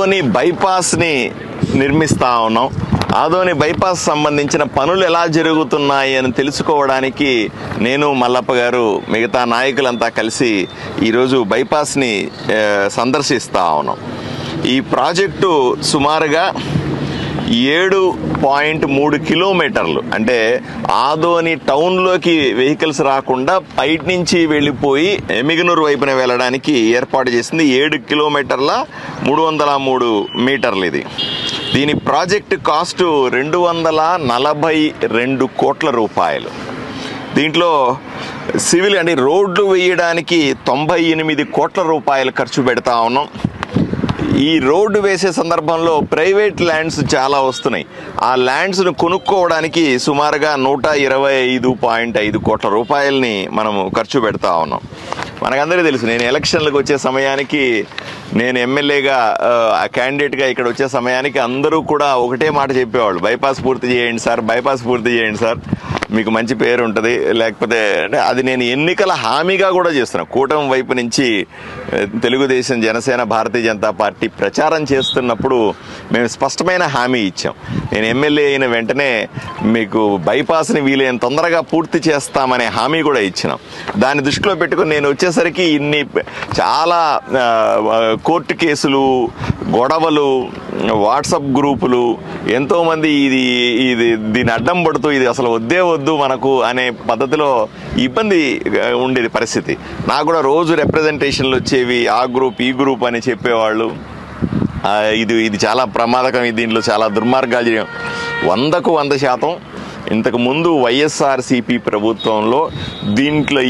ఆదోని బైపాస్ని నిర్మిస్తా ఉన్నాం. ఆదోని బైపాస్ సంబంధించిన పనులు ఎలా జరుగుతున్నాయి అని తెలుసుకోవడానికి నేను, మల్లప్ప గారు, మిగతా నాయకులంతా కలిసి ఈరోజు బైపాస్ని సందర్శిస్తా ఉన్నాం. ఈ ప్రాజెక్టు సుమారుగా 7.3 కిలోమీటర్లు, అంటే ఆదోని టౌన్లోకి వెహికల్స్ రాకుండా బయట నుంచి వెళ్ళిపోయి ఎమిగనూరు వైపున వెళ్ళడానికి ఏర్పాటు చేసింది. 7 కిలోమీటర్ల 303 మీటర్లు ఇది. దీని ప్రాజెక్టు కాస్టు 242 కోట్ల రూపాయలు. దీంట్లో సివిల్ అంటే రోడ్లు వేయడానికి 98 కోట్ల రూపాయలు ఖర్చు పెడతా ఉన్నాం. ఈ రోడ్డు వేసే సందర్భంలో ప్రైవేట్ ల్యాండ్స్ చాలా వస్తున్నాయి. ఆ ల్యాండ్స్ను కొనుక్కోవడానికి సుమారుగా 125.5 కోట్ల రూపాయలని మనము ఖర్చు పెడతా ఉన్నాం. మనకందరికీ తెలుసు, నేను ఎలక్షన్లకు వచ్చే సమయానికి, నేను ఎమ్మెల్యేగా క్యాండిడేట్గా ఇక్కడ వచ్చే సమయానికి అందరూ కూడా ఒకటే మాట చెప్పేవాళ్ళు, బైపాస్ పూర్తి చేయండి సార్, బైపాస్ పూర్తి చేయండి సార్, మీకు మంచి పేరు ఉంటుంది. లేకపోతే అంటే అది నేను ఎన్నికల హామీగా కూడా చేస్తున్నాను. కూటమి వైపు నుంచి తెలుగుదేశం, జనసేన, భారతీయ జనతా పార్టీ ప్రచారం చేస్తున్నప్పుడు మేము స్పష్టమైన హామీ ఇచ్చాం. నేను ఎమ్మెల్యే అయిన వెంటనే మీకు బైపాస్ని వీలైన తొందరగా పూర్తి చేస్తామనే హామీ కూడా ఇచ్చినాం. దాన్ని దృష్టిలో పెట్టుకుని నేను వచ్చేసరికి ఇన్ని చాలా కోర్టు కేసులు, గొడవలు, వాట్సాప్ గ్రూపులు, ఎంతోమంది దీన్ని అడ్డం పడుతూ ఇది అసలు వద్దే వద్దు మనకు అనే పద్ధతిలో ఇబ్బంది ఉండేది పరిస్థితి. నాకు కూడా రోజు రిప్రజెంటేషన్లు వచ్చేవి, ఆ గ్రూప్ ఈ గ్రూప్ అని చెప్పేవాళ్ళు. ఇది చాలా ప్రమాదకం, దీంట్లో చాలా దుర్మార్గాలు జరిగాం. 100% ఇంతకు ముందు వైఎస్ఆర్సీపీ ప్రభుత్వంలో దీంట్లో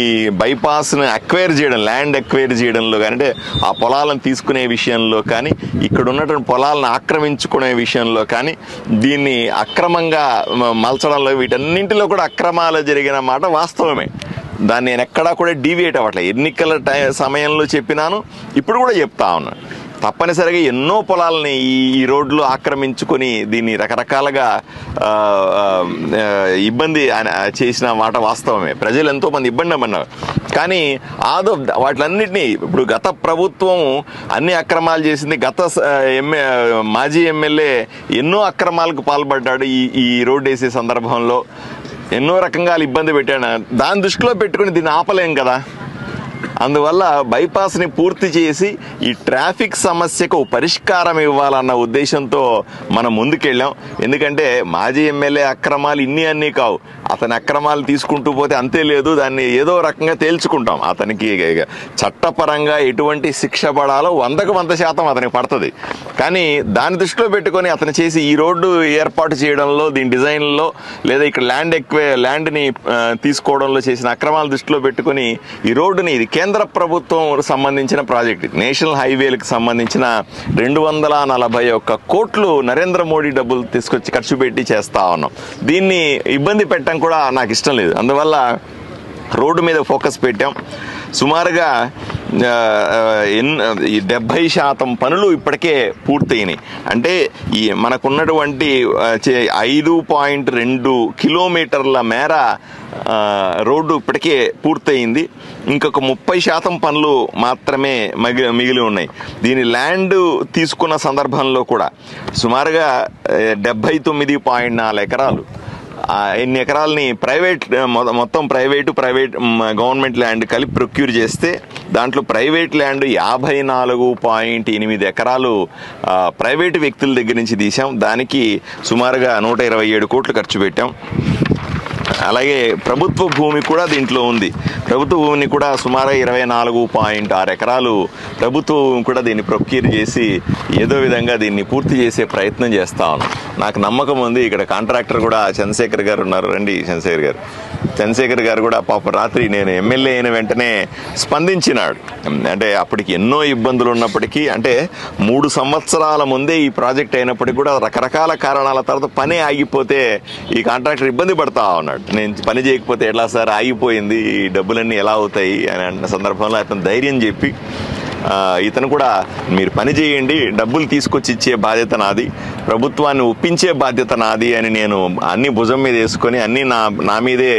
ఈ బైపాస్ను అక్వైర్ చేయడం, ల్యాండ్ అక్వైర్ చేయడంలో కానీ, అంటే ఆ పొలాలను తీసుకునే విషయంలో కానీ, ఇక్కడ ఉన్నటువంటి పొలాలను ఆక్రమించుకునే విషయంలో కానీ, దీన్ని అక్రమంగా మలచడంలో, వీటన్నింటిలో కూడా అక్రమాలు జరిగిన మాట వాస్తవమే. దాన్ని నేను ఎక్కడా కూడా డీవియేట్ అవ్వట్లేదు. ఎన్నికల సమయంలో చెప్పినాను, ఇప్పుడు కూడా చెప్తా ఉన్నాను. తప్పనిసరిగా ఎన్నో పొలాలని ఈ రోడ్లు ఆక్రమించుకొని దీన్ని రకరకాలుగా ఇబ్బంది చేసిన మాట వాస్తవమే. ప్రజలు ఎంతోమంది ఇబ్బంది అన్నారు. కానీ వాటిలన్నింటినీ ఇప్పుడు గత ప్రభుత్వం అన్ని అక్రమాలు చేసింది. మాజీ ఎమ్మెల్యే ఎన్నో అక్రమాలకు పాల్పడ్డాడు. ఈ రోడ్డు వేసే సందర్భంలో ఎన్నో రకంగా ఇబ్బంది పెట్టాడు. దాన్ని దృష్టిలో పెట్టుకుని దీన్ని ఆపలేం కదా. అందువల్ల బైపాస్ని పూర్తి చేసి ఈ ట్రాఫిక్ సమస్యకు పరిష్కారం ఇవ్వాలన్న ఉద్దేశంతో మనం ముందుకెళ్ళాం. ఎందుకంటే మాజీ ఎమ్మెల్యే అక్రమాలు అన్నీ కావు. అతని అక్రమాలు తీసుకుంటూ పోతే అంతే లేదు, దాన్ని ఏదో రకంగా తేల్చుకుంటాం. అతనికి చట్టపరంగా ఎటువంటి శిక్ష పడాలో 100% అతనికి పడుతుంది. కానీ దాన్ని దృష్టిలో పెట్టుకొని అతను చేసి ఈ రోడ్డు ఏర్పాటు చేయడంలో, దీని డిజైన్లో, లేదా ఇక్కడ ల్యాండ్ని తీసుకోవడంలో చేసిన అక్రమాల దృష్టిలో పెట్టుకుని ఈ రోడ్డుని, ఇది కేంద్ర ప్రభుత్వం సంబంధించిన ప్రాజెక్ట్, నేషనల్ హైవేలకు సంబంధించిన 241 కోట్లు నరేంద్ర మోడీ డబ్బులు తీసుకొచ్చి ఖర్చు పెట్టి చేస్తా ఉన్నాం. దీన్ని ఇబ్బంది పెట్టడం కూడా నాకు ఇష్టం లేదు. అందువల్ల రోడ్డు మీద ఫోకస్ పెట్టాం. సుమారుగా 70% పనులు ఇప్పటికే పూర్తయినాయి. అంటే ఈ మనకున్నటువంటి 5.2 కిలోమీటర్ల మేర రోడ్డు ఇప్పటికే పూర్తయింది. ఇంకొక 30% పనులు మాత్రమే మిగిలి ఉన్నాయి. దీని ల్యాండ్ తీసుకున్న సందర్భంలో కూడా సుమారుగా 79.4 ఎకరాలు, ఎన్ని ఎకరాలని మొత్తం ప్రైవేట్ గవర్నమెంట్ ల్యాండ్ కలిపి ప్రొక్యూర్ చేస్తే దాంట్లో ప్రైవేట్ ల్యాండ్ 54.8 ఎకరాలు ప్రైవేటు వ్యక్తుల దగ్గర నుంచి తీసాం. దానికి సుమారుగా 127 కోట్లు ఖర్చు పెట్టాం. అలాగే ప్రభుత్వ భూమి కూడా దీంట్లో ఉంది. ప్రభుత్వ భూమిని కూడా సుమారు 24.6 ఎకరాలు ప్రభుత్వ భూమి కూడా దీన్ని ప్రొక్యూర్ చేసి ఏదో విధంగా దీన్ని పూర్తి చేసే ప్రయత్నం చేస్తా ఉన్నాం. నాకు నమ్మకం ఉంది. ఇక్కడ కాంట్రాక్టర్ కూడా చంద్రశేఖర్ గారు ఉన్నారు. రండి చంద్రశేఖర్ గారు కూడా పాప రాత్రి నేను ఎమ్మెల్యే అయిన వెంటనే స్పందించినాడు. అంటే అప్పటికి ఎన్నో ఇబ్బందులు ఉన్నప్పటికీ, అంటే 3 సంవత్సరాల ముందే ఈ ప్రాజెక్ట్ అయినప్పటికీ కూడా రకరకాల కారణాల తర్వాత పని ఆగిపోతే ఈ కాంట్రాక్టర్ ఇబ్బంది పడతా ఉన్నాడు. నేను పని చేయకపోతే ఎట్లా సార్, ఆగిపోయింది, ఈ డబ్బులన్నీ ఎలా అవుతాయి అని అన్న సందర్భంలో అతను ధైర్యం చెప్పి ఇతను కూడా మీరు పని చేయండి, డబ్బులు తీసుకొచ్చి ఇచ్చే బాధ్యత నాది, ప్రభుత్వాన్ని ఒప్పించే బాధ్యత నాది అని నేను అన్ని భుజం మీద వేసుకొని అన్ని నా మీదే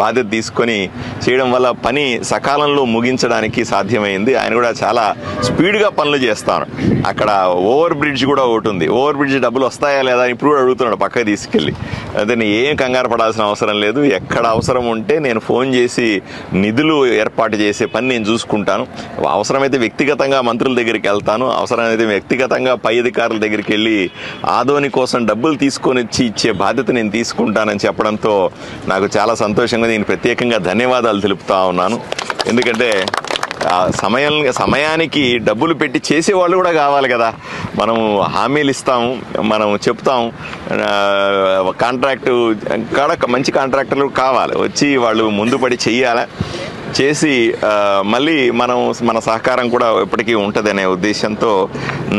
బాధ్యత తీసుకొని చేయడం వల్ల పని సకాలంలో ముగించడానికి సాధ్యమైంది. ఆయన కూడా చాలా స్పీడ్గా పనులు చేస్తాను. అక్కడ ఓవర్ బ్రిడ్జ్ కూడా ఒకటి ఉంది. ఓవర్ బ్రిడ్జ్ డబ్బులు వస్తాయా లేదా అని ఇప్పుడు కూడా అడుగుతున్నాడు పక్కకి తీసుకెళ్ళి. అదే ఏం కంగారు పడాల్సిన అవసరం లేదు. ఎక్కడ అవసరం ఉంటే నేను ఫోన్ చేసి నిధులు ఏర్పాటు చేసే పని నేను చూసుకుంటాను. అవసరమైతే వ్యక్తిగతంగా మంత్రుల దగ్గరికి వెళ్తాను. అవసరమైతే వ్యక్తిగతంగా పై అధికారుల దగ్గరికి వెళ్ళి ఆదోని కోసం డబ్బులు తీసుకొని వచ్చి ఇచ్చే బాధ్యత నేను తీసుకుంటానని చెప్పడంతో నాకు చాలా సంతోషంగా నేను ప్రత్యేకంగా ధన్యవాదాలు తెలుపుతా ఉన్నాను. ఎందుకంటే సమయానికి డబ్బులు పెట్టి చేసేవాళ్ళు కూడా కావాలి కదా. మనం హామీలు ఇస్తాము, మనం చెప్తాం, కాంట్రాక్టు కాడ మంచి కాంట్రాక్టర్లు కావాలి, వచ్చి వాళ్ళు ముందు పడి చెయ్యాలి. చేసి మళ్ళీ మన సహకారం కూడా ఎప్పటికీ ఉంటుందనే ఉద్దేశంతో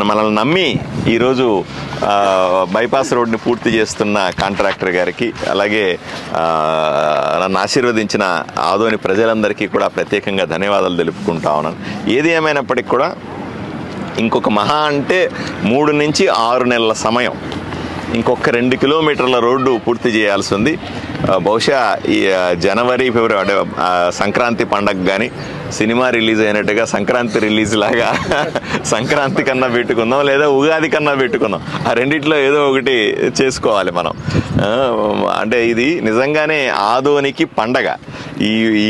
మనల్ని నమ్మి ఈరోజు బైపాస్ రోడ్ని పూర్తి చేస్తున్న కాంట్రాక్టర్ గారికి, అలాగే నన్ను ఆశీర్వదించిన ఆదోని ప్రజలందరికీ కూడా ప్రత్యేకంగా ధన్యవాదాలు తెలుపుకుంటా ఉన్నాను. ఏది ఏమైనప్పటికీ కూడా ఇంకొక మహా అంటే 3 నుంచి 6 నెలల సమయం, ఇంకొక 2 కిలోమీటర్ల రోడ్డు పూర్తి చేయాల్సి ఉంది. బహుశా ఈ జనవరి ఫిబ్రవరి అంటే సంక్రాంతి పండగ కానీ సినిమా రిలీజ్ అయినట్టుగా సంక్రాంతి రిలీజ్ లాగా సంక్రాంతి కన్నా పెట్టుకుందాం, లేదా ఉగాది కన్నా పెట్టుకుందాం. ఆ రెండిట్లో ఏదో ఒకటి చేసుకోవాలి మనం. అంటే ఇది నిజంగానే ఆదోనికి పండగ. ఈ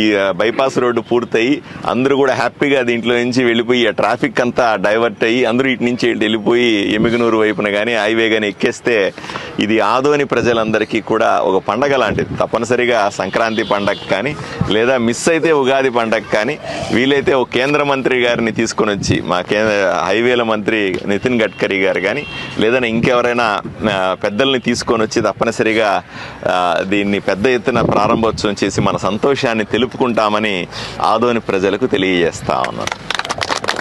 బైపాస్ రోడ్డు పూర్తయి అందరూ కూడా హ్యాపీగా దీంట్లో నుంచి వెళ్ళిపోయి ఆ ట్రాఫిక్ అంతా డైవర్ట్ అయ్యి అందరూ ఇటు నుంచి వెళ్ళిపోయి ఎమ్మిగనూరు వైపున కానీ హైవే కానీ ఎక్కేస్తే ఇది ఆదోని ప్రజలందరికీ కూడా ఒక పండగ లాంటిది. తప్పనిసరిగా సంక్రాంతి పండగ కానీ, లేదా మిస్ అయితే ఉగాది పండగ కానీ, వీలైతే ఒక కేంద్ర మంత్రి గారిని తీసుకొని వచ్చి, మా హైవేల మంత్రి నితిన్ గడ్కరీ గారు కానీ, లేదా ఇంకెవరైనా పెద్దల్ని తీసుకొని వచ్చి తప్పనిసరిగా దీన్ని పెద్ద ఎత్తున ప్రారంభోత్సవం చేసి మన సంతోషాన్ని తెలుపుకుంటామని ఆదోని ప్రజలకు తెలియజేస్తా ఉన్నాను.